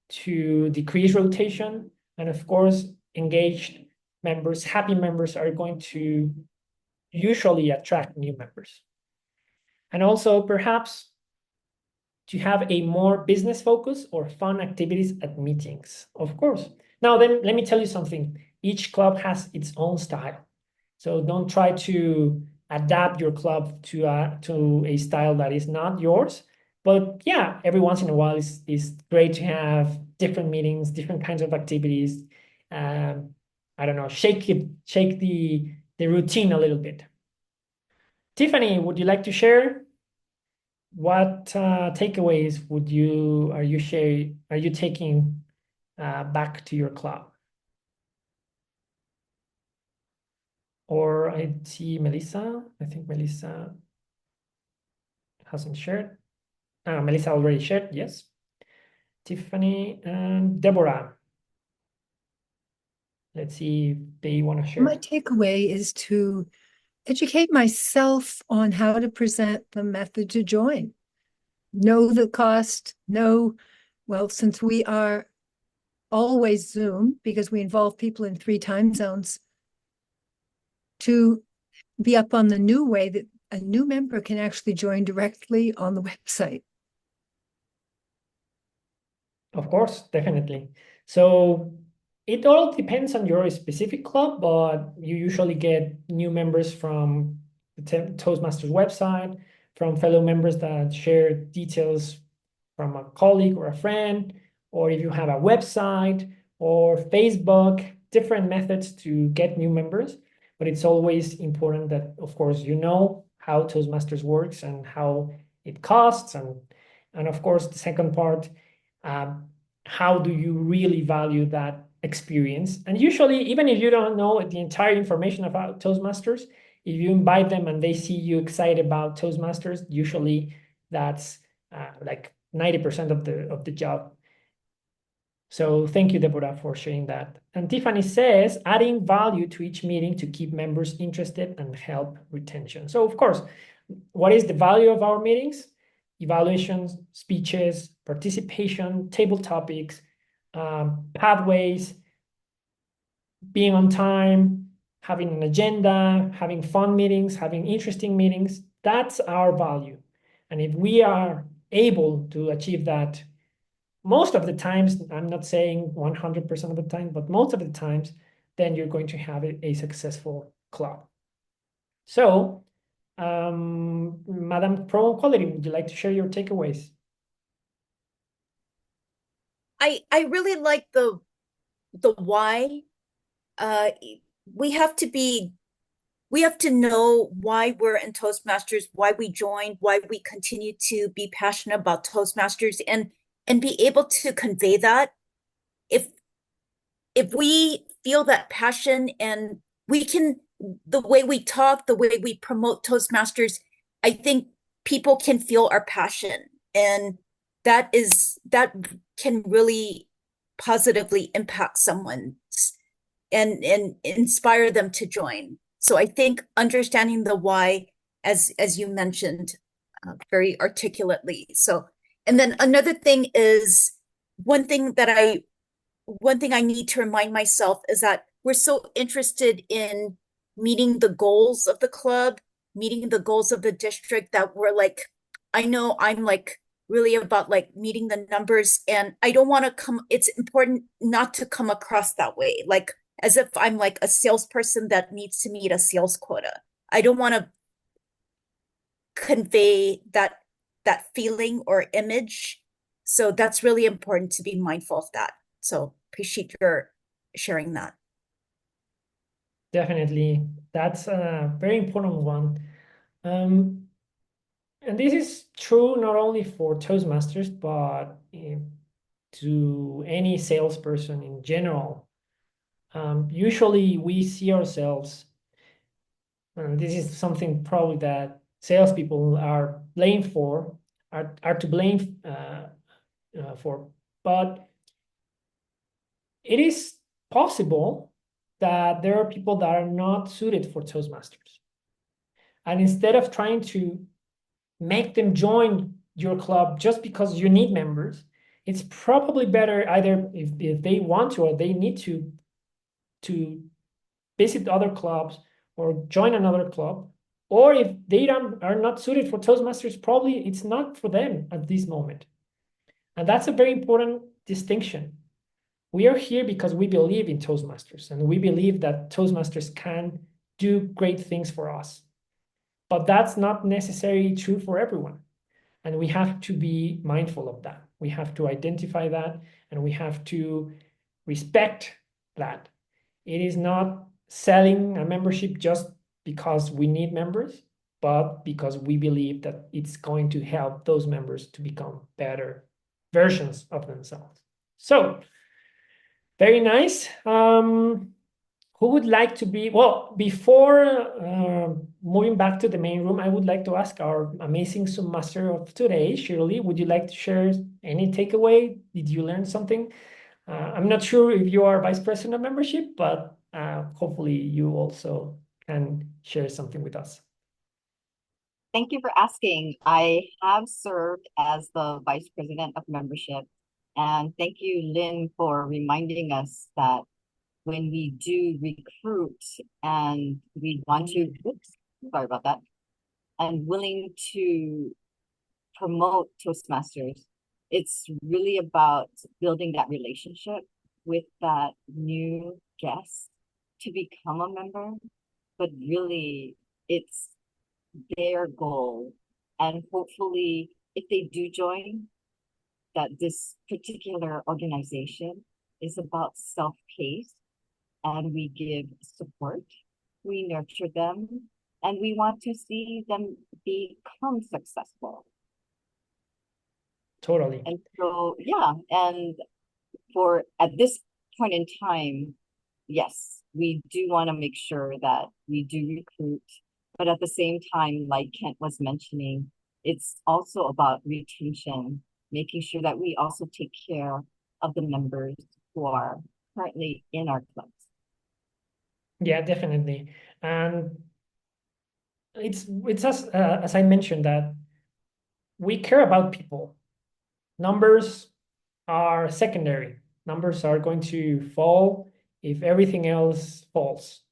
B: to decrease rotation, and of course, engaged members, happy members are going to usually attract new members. And also perhaps to have a more business focus or fun activities at meetings, of course. Now then, let me tell you something. Each club has its own style. So don't try to adapt your club to a style that is not yours. But yeah, every once in a while is great to have different meetings, different kinds of activities. I don't know, shake the routine a little bit. Tiffany, would you like to share? What takeaways are you taking back to your club? Or I see Melissa. I think Melissa hasn't shared. Melissa already shared, yes. Tiffany and Deborah. Let's see if they want to share.
D: My takeaway is to educate myself on how to present the method to join. Know the cost, since we are always Zoom, because we involve people in 3 time zones, to be up on the new way that a new member can actually join directly on the website.
B: Of course, definitely. So it all depends on your specific club, but you usually get new members from the Toastmasters website, from fellow members that share details from a colleague or a friend, or if you have a website or Facebook, different methods to get new members. But it's always important that, of course, you know how Toastmasters works and how it costs. And of course, the second part, how do you really value that experience? And usually, even if you don't know the entire information about Toastmasters, if you invite them and they see you excited about Toastmasters, usually that's like 90% of the job. So thank you, Deborah, for sharing that. And Tiffany says, adding value to each meeting to keep members interested and help retention. So of course, what is the value of our meetings? Evaluations, speeches, participation, table topics, pathways, being on time, having an agenda, having fun meetings, having interesting meetings. That's our value. And if we are able to achieve that most of the times, I'm not saying 100% of the time, but most of the times, then you're going to have a successful club. So, Madam Pro Quality, would you like to share your takeaways?
G: I really like the why. We have to know why we're in Toastmasters, why we joined, why we continue to be passionate about Toastmasters, and be able to convey that. If we feel that passion, and we can, the way we talk, the way we promote Toastmasters, I think people can feel our passion, and that can really positively impact someone and inspire them to join. So I think understanding the why, as you mentioned very articulately. So, and then another thing is, one thing I need to remind myself is that we're so interested in meeting the goals of the club, meeting the goals of the district, that we're like, I know I'm like really about like meeting the numbers, and I don't want to it's important not to come across that way, like as if I'm like a salesperson that needs to meet a sales quota. I don't want to convey that feeling or image. So that's really important to be mindful of that. So appreciate your sharing that.
B: Definitely. That's a very important one. And this is true not only for Toastmasters, but to any salesperson in general. Usually we see ourselves, and this is something probably that salespeople are blamed for, are to blame for, but it is possible that there are people that are not suited for Toastmasters. And instead of trying to make them join your club just because you need members, it's probably better either if they want to or they need to visit other clubs or join another club, or if they are not suited for Toastmasters, probably it's not for them at this moment. And that's a very important distinction. We are here because we believe in Toastmasters and we believe that Toastmasters can do great things for us. But that's not necessarily true for everyone. And we have to be mindful of that. We have to identify that and we have to respect that. It is not selling a membership just because we need members, but because we believe that it's going to help those members to become better versions of themselves. So, very nice. Who would like to be, well, before moving back to the main room, I would like to ask our amazing Zoom master of today, Shirley, would you like to share any takeaway? Did you learn something? I'm not sure if you are vice president of membership, but hopefully you also can share something with us.
A: Thank you for asking. I have served as the vice president of membership. And thank you, Lynn, for reminding us that when we do recruit and we want to, oops, sorry about that, and willing to promote Toastmasters, it's really about building that relationship with that new guest to become a member, but really it's their goal. And hopefully, if they do join, that this particular organization is about self-paced and we give support, we nurture them, and we want to see them become successful.
B: Totally.
A: And so, yeah, and for at this point in time, yes, we do want to make sure that we do recruit, but at the same time, like Kent was mentioning, it's also about retention, making sure that we also take care of the members who are currently in our clubs.
B: Yeah, definitely. And it's as I mentioned that we care about people. Numbers are secondary. Numbers are going to fall if everything else falls.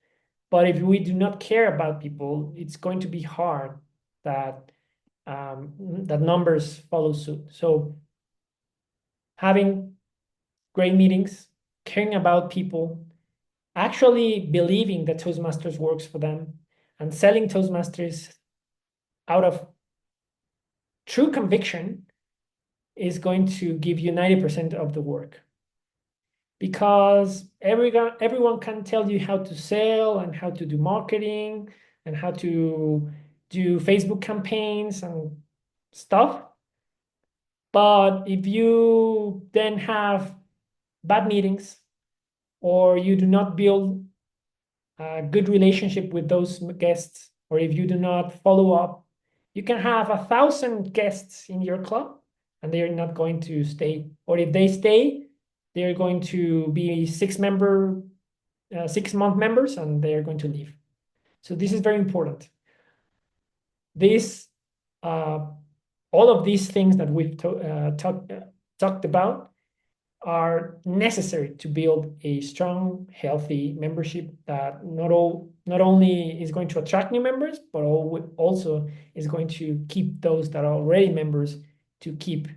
B: But if we do not care about people, it's going to be hard that that numbers follow suit. So having great meetings, caring about people, actually believing that Toastmasters works for them, and selling Toastmasters out of true conviction is going to give you 90% of the work. Because everyone can tell you how to sell and how to do marketing and how to do Facebook campaigns and stuff. But if you then have bad meetings or you do not build a good relationship with those guests, or if you do not follow up, you can have 1,000 guests in your club and they are not going to stay. Or if they stay, they're going to be 6-month members and they're going to leave. So this is very important. This, all of these things that we've talked about are necessary to build a strong, healthy membership that not only is going to attract new members, but also is going to keep those that are already members to keep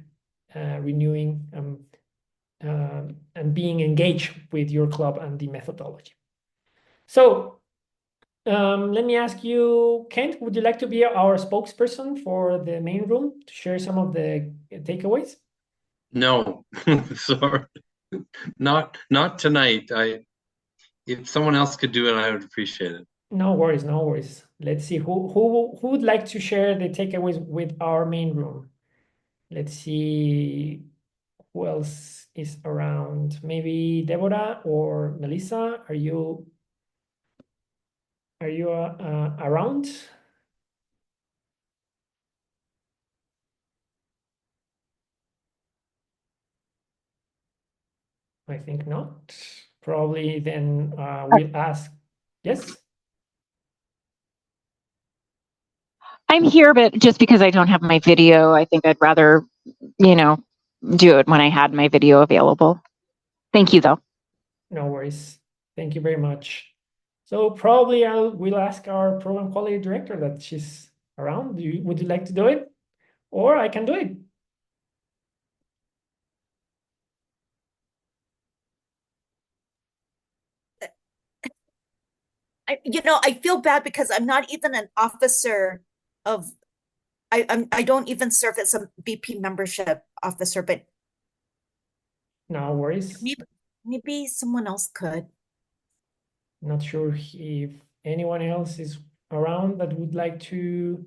B: renewing and being engaged with your club and the methodology. So let me ask you, Kent, would you like to be our spokesperson for the main room to share some of the takeaways?
C: No, sorry, not tonight. if someone else could do it, I would appreciate it.
B: No worries, no worries. Let's see who would like to share the takeaways with our main room. Let's see who else is around. Maybe Deborah or Melissa. Are you around? I think not. Probably then we'll ask. Yes.
F: I'm here, but just because I don't have my video, I think I'd rather, do it when I had my video available. Thank you, though.
B: No worries. Thank you very much. So probably we'll ask our program quality director that she's around. Would you like to do it? Or I can do it.
G: I feel bad because I'm not even an officer of, I don't even serve as a BP membership officer, but
B: No worries.
G: maybe someone else could.
B: Not sure if anyone else is around that would like to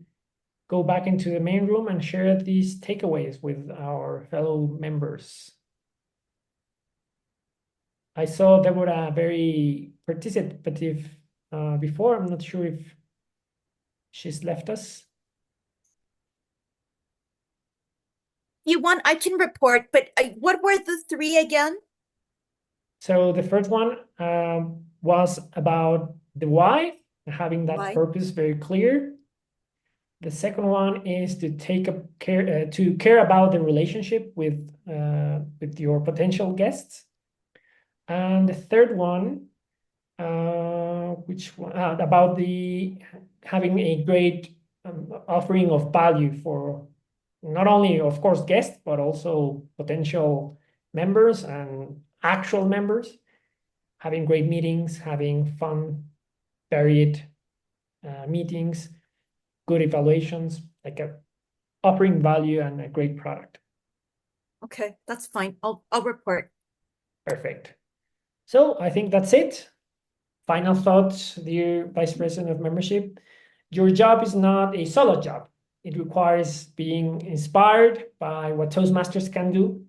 B: go back into the main room and share these takeaways with our fellow members. I saw Deborah very participative before. I'm not sure if she's left us.
G: You want, I can report, but what were the three again?
B: So the first one was about the why, having that
G: Why?
B: purpose very clear. The second one is to care about the relationship with your potential guests. And the third one, about having a great offering of value for not only, of course, guests, but also potential members and actual members, having great meetings, having fun, varied meetings, good evaluations, offering value and a great product.
G: Okay, that's fine. I'll report.
B: Perfect. So I think that's it. Final thoughts, dear Vice President of Membership. Your job is not a solo job. It requires being inspired by what Toastmasters can do.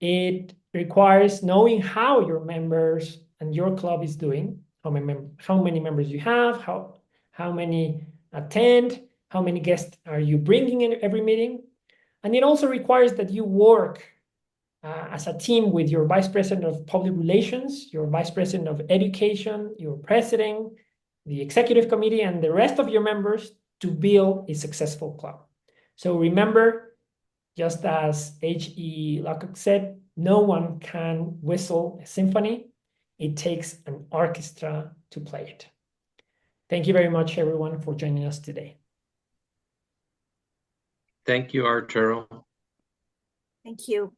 B: It requires knowing how your members and your club is doing, how many members you have, how many attend, how many guests are you bringing in every meeting. And it also requires that you work as a team with your Vice President of Public Relations, your Vice President of Education, your President, the Executive Committee, and the rest of your members to build a successful club. So remember, just as H.E. Locke said, no one can whistle a symphony. It takes an orchestra to play it. Thank you very much, everyone, for joining us today.
C: Thank you, Arturo.
G: Thank you.